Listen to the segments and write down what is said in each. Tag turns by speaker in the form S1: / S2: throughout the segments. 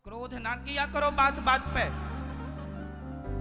S1: क्रोध ना किया करो बात बात पे।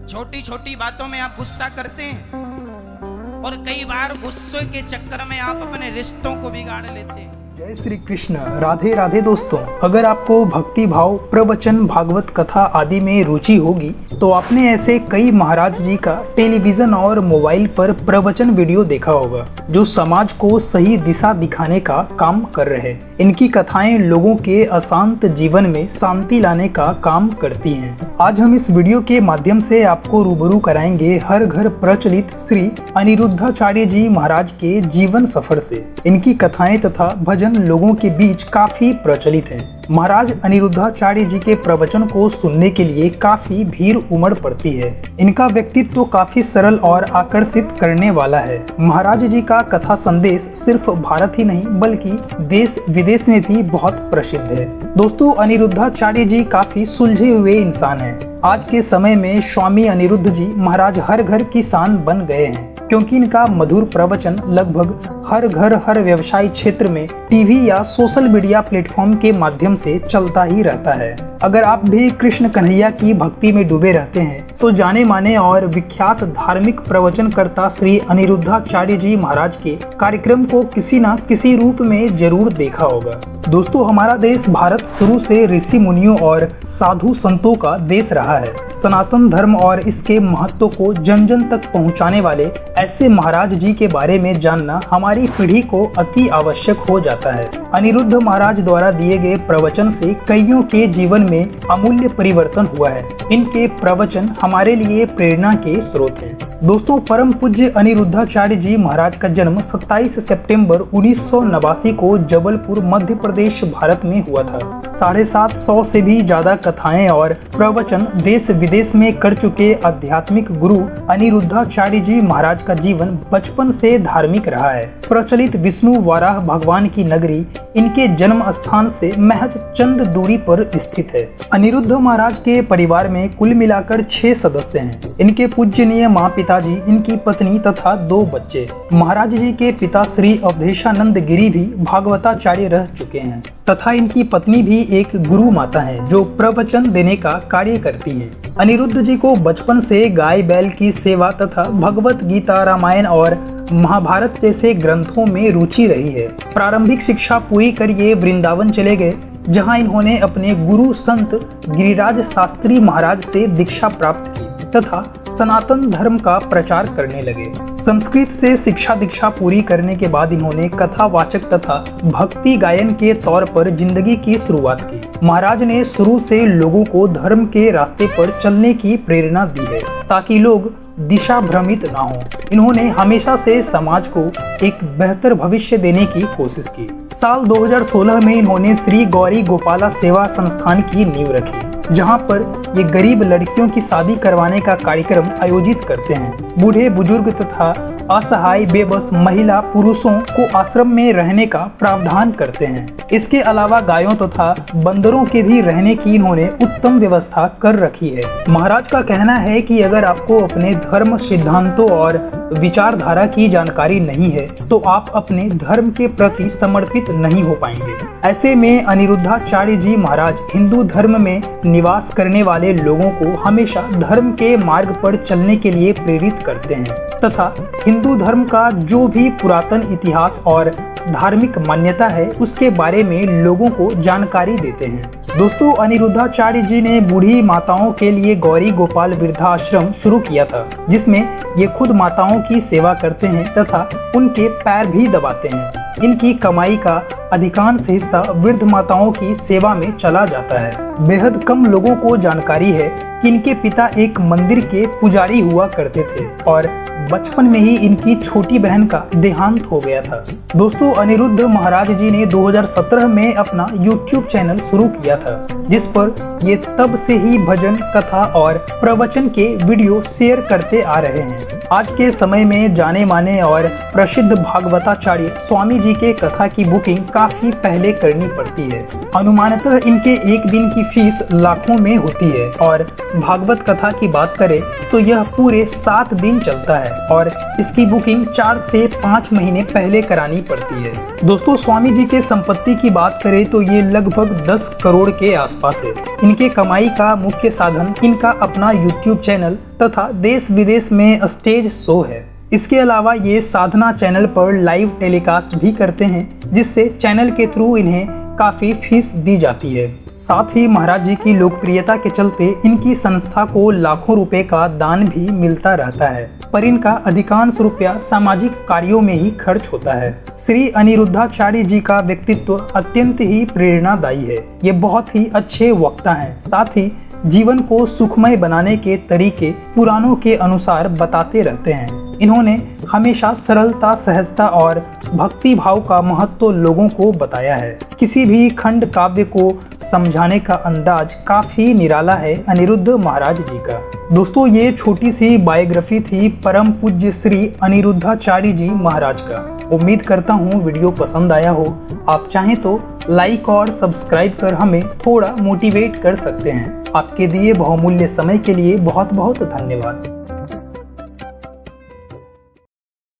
S1: छोटी छोटी बातों में आप गुस्सा करते हैं और कई बार गुस्से के चक्कर में आप अपने रिश्तों को बिगाड़ लेते हैं।
S2: जय श्री कृष्ण, राधे राधे दोस्तों। अगर आपको भक्ति भाव, प्रवचन, भागवत कथा आदि में रुचि होगी तो आपने ऐसे कई महाराज जी का टेलीविजन और मोबाइल पर प्रवचन वीडियो देखा होगा जो समाज को सही दिशा दिखाने का काम कर रहे हैं। इनकी कथाएं लोगों के अशांत जीवन में शांति लाने का काम करती हैं। आज हम इस वीडियो के माध्यम से आपको रूबरू कराएंगे हर घर प्रचलित श्री अनिरुद्धाचार्य जी महाराज के जीवन सफर से। इनकी कथाएं तथा भजन लोगों के बीच काफी प्रचलित हैं। महाराज अनिरुद्धाचार्य जी के प्रवचन को सुनने के लिए काफी भीड़ उमड़ पड़ती है। इनका व्यक्तित्व तो काफी सरल और आकर्षित करने वाला है। महाराज जी का कथा संदेश सिर्फ भारत ही नहीं बल्कि देश विदेश में भी बहुत प्रसिद्ध है। दोस्तों, अनिरुद्धाचार्य जी काफी सुलझे हुए इंसान हैं। आज के समय में स्वामी अनिरुद्ध जी महाराज हर घर की शान बन गए हैं क्योंकि इनका मधुर प्रवचन लगभग हर घर हर व्यवसाय क्षेत्र में टीवी या सोशल मीडिया प्लेटफॉर्म के माध्यम से चलता ही रहता है। अगर आप भी कृष्ण कन्हैया की भक्ति में डूबे रहते हैं तो जाने माने और विख्यात धार्मिक प्रवचनकर्ता श्री अनिरुद्धाचार्य जी महाराज के कार्यक्रम को किसी न किसी रूप में जरूर देखा होगा। दोस्तों, हमारा देश भारत शुरू से ऋषि मुनियों और साधु संतों का देश रहा है। सनातन धर्म और इसके महत्व को जन जन तक पहुंचाने वाले ऐसे महाराज जी के बारे में जानना हमारी पीढ़ी को अति आवश्यक हो जाता है। अनिरुद्ध महाराज द्वारा दिए गए प्रवचन से कईयों के जीवन में अमूल्य परिवर्तन हुआ है। इनके प्रवचन हमारे लिए प्रेरणा के स्रोत हैं। दोस्तों, परम पूज्य अनिरुद्धाचार्य जी महाराज का जन्म 27 सितंबर 1989 को जबलपुर मध्य प्रदेश भारत में हुआ था। 750 से भी ज्यादा कथाएं और प्रवचन देश विदेश में कर चुके आध्यात्मिक गुरु अनिरुद्धाचार्य जी महाराज का जीवन बचपन से धार्मिक रहा है। प्रचलित विष्णु वाराह भगवान की नगरी इनके जन्म स्थान से महज चंद दूरी पर स्थित है। अनिरुद्ध महाराज के परिवार में कुल मिलाकर 6 सदस्य हैं। इनके पूजनीय माँ पिताजी, इनकी पत्नी तथा 2 बच्चे। महाराज जी के पिता श्री अवधेशानंद गिरी भी भागवताचार्य रह चुके हैं तथा इनकी पत्नी भी एक गुरु माता है जो प्रवचन देने का कार्य करती है। अनिरुद्ध जी को बचपन से गाय बैल की सेवा तथा भगवत गीता, रामायण और महाभारत जैसे ग्रंथों में रुचि रही है। प्रारंभिक शिक्षा पूरी कर ये वृंदावन चले गए जहां इन्होंने अपने गुरु संत गिरिराज शास्त्री महाराज से दीक्षा प्राप्त की तथा सनातन धर्म का प्रचार करने लगे। संस्कृत से शिक्षा दीक्षा पूरी करने के बाद इन्होंने कथावाचक तथा भक्ति गायन के तौर पर जिंदगी की शुरुआत की। महाराज ने शुरू से लोगों को धर्म के रास्ते पर चलने की प्रेरणा दी है ताकि लोग दिशा भ्रमित ना हो। इन्होंने हमेशा से समाज को एक बेहतर भविष्य देने की कोशिश की। साल 2016 में इन्होंने श्री गौरी गोपाला सेवा संस्थान की नींव रखी जहां पर ये गरीब लड़कियों की शादी करवाने का कार्यक्रम आयोजित करते हैं। बूढ़े बुजुर्ग तथा असहाय बेबस महिला पुरुषों को आश्रम में रहने का प्रावधान करते हैं। इसके अलावा गायों तथा बंदरों के भी रहने की इन्होंने उत्तम व्यवस्था कर रखी है। महाराज का कहना है कि अगर आपको अपने धर्म सिद्धांतों और विचारधारा की जानकारी नहीं है तो आप अपने धर्म के प्रति समर्पित नहीं हो पाएंगे। ऐसे में अनिरुद्धाचार्य जी महाराज हिंदू धर्म में निवास करने वाले लोगों को हमेशा धर्म के मार्ग पर चलने के लिए प्रेरित करते हैं तथा हिंदू धर्म का जो भी पुरातन इतिहास और धार्मिक मान्यता है उसके बारे में लोगों को जानकारी देते हैं। दोस्तों, अनिरुद्धाचार्य जी ने बूढ़ी माताओं के लिए गौरी गोपाल वृद्धाश्रम शुरू किया था जिसमें ये खुद माताओं की सेवा करते हैं तथा उनके पैर भी दबाते हैं। इनकी कमाई का अधिकांश हिस्सा वृद्ध माताओं की सेवा में चला जाता है। बेहद कम लोगों को जानकारी है कि इनके पिता एक मंदिर के पुजारी हुआ करते थे और बचपन में ही इनकी छोटी बहन का देहांत हो गया था। दोस्तों, अनिरुद्ध महाराज जी ने 2017 में अपना YouTube चैनल शुरू किया था जिस पर ये तब से ही भजन, कथा और प्रवचन के वीडियो शेयर करते आ रहे हैं। आज के समय में जाने माने और प्रसिद्ध भागवताचार्य स्वामी जी के कथा की बुकिंग काफी पहले करनी पड़ती है। अनुमानतः इनके एक दिन की फीस लाखों में होती है और भागवत कथा की बात करें तो यह पूरे 7 दिन चलता है और इसकी बुकिंग 4 से 5 महीने पहले करानी पड़ती है। दोस्तों, स्वामी जी के संपत्ति की बात करें तो ये लगभग 10 करोड़ के आसपास है। इनके कमाई का मुख्य साधन इनका अपना YouTube चैनल तथा देश विदेश में स्टेज शो है। इसके अलावा ये साधना चैनल पर लाइव टेलीकास्ट भी करते हैं, जिससे चैनल के थ्रू इन्हें काफ़ी फीस दी जाती है। साथ ही महाराज जी की लोकप्रियता के चलते इनकी संस्था को लाखों रुपए का दान भी मिलता रहता है, पर इनका अधिकांश रुपया सामाजिक कार्यों में ही खर्च होता है। श्री अनिरुद्धाचार्य जी का व्यक्तित्व अत्यंत ही प्रेरणादायी है। ये बहुत ही अच्छे वक्ता हैं, साथ ही जीवन को सुखमय बनाने के तरीके पुराणों के अनुसार बताते रहते हैं। इन्होंने हमेशा सरलता, सहजता और भक्ति भाव का महत्व लोगों को बताया है। किसी भी खंड काव्य को समझाने का अंदाज काफी निराला है अनिरुद्ध महाराज जी का। दोस्तों, ये छोटी सी बायोग्राफी थी परम पूज्य श्री अनिरुद्धाचार्य जी महाराज का। उम्मीद करता हूँ वीडियो पसंद आया हो। आप चाहें तो लाइक और सब्सक्राइब कर हमें थोड़ा मोटिवेट कर सकते हैं। आपके दिए बहुमूल्य समय के लिए बहुत बहुत धन्यवाद।